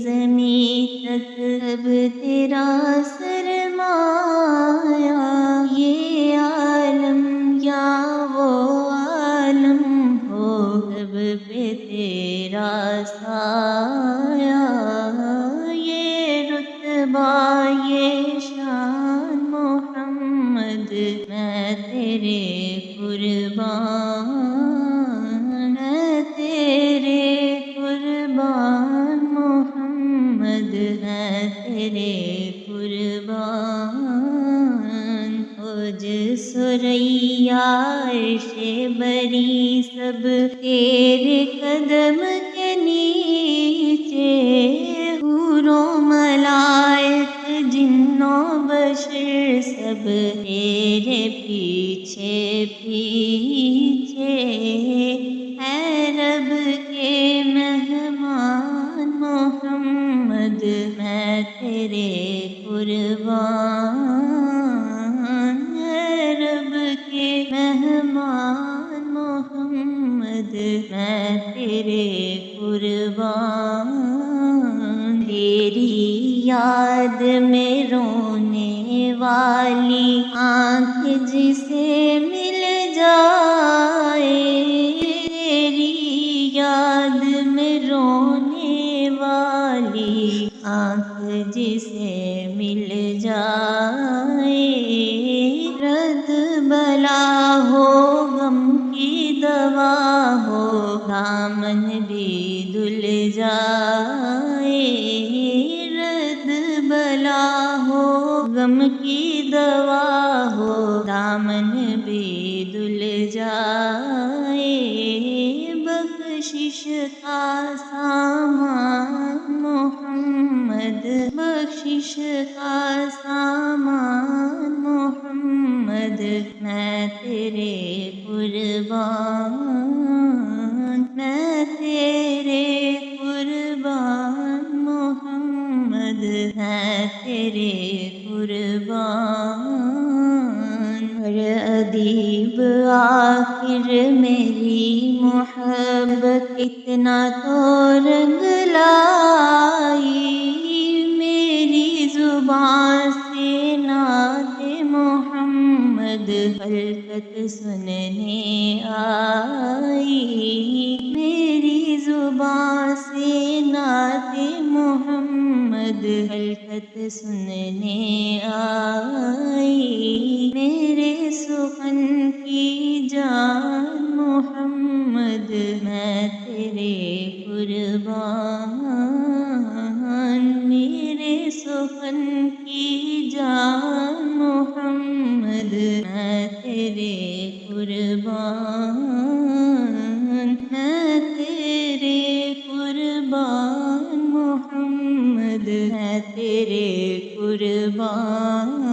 زمیں تک اب تیرا سرمایہ، یہ عالم یا وہ عالم ہو سب پہ تیرا سایہ، یہ رتبہ یہ شان محمد میں تیرے قربان، میں تیرے قربان محمد، میں تیرے قربان۔ اوج ثریا عرش بری سب تیرے قدم کے نیچے، حور و ملائک جن و بشر سب تیرے پیچھے پیچھے، اے رب کے مہمان محمد میں تیرے قربان، اے رب کے مہمان محمد میں تیرے قربان۔ تیری یاد میں رونے والی آنکھ جسے مل جائے، تیری یاد میں رونے والی آنکھ جسے مل جائے، رد بلا ہو غم کی دوا ہو دامن بھی دھل جائے، رد بلا ہو غم کی دوا ہو دامن بھی دھل جائے، بخشش کا سامان محمد، بخشش کا سامان محمد میں تیرے قربان، میں تیرے قربان محمد، میں تیرے قربان۔ ہر ادیب آخر میری محبت اتنا تو رنگ لائی، میری زبان سے نعت محمد خلقت سننے آئی، میری زبان سے نعت محمد خلقت سننے آئی، میرے سخن کی جان محمد میں تیرے قربان، میرے سخن کی جان محمد میں تیرے قربان، میں تیرے قربان محمد، میں تیرے قربان۔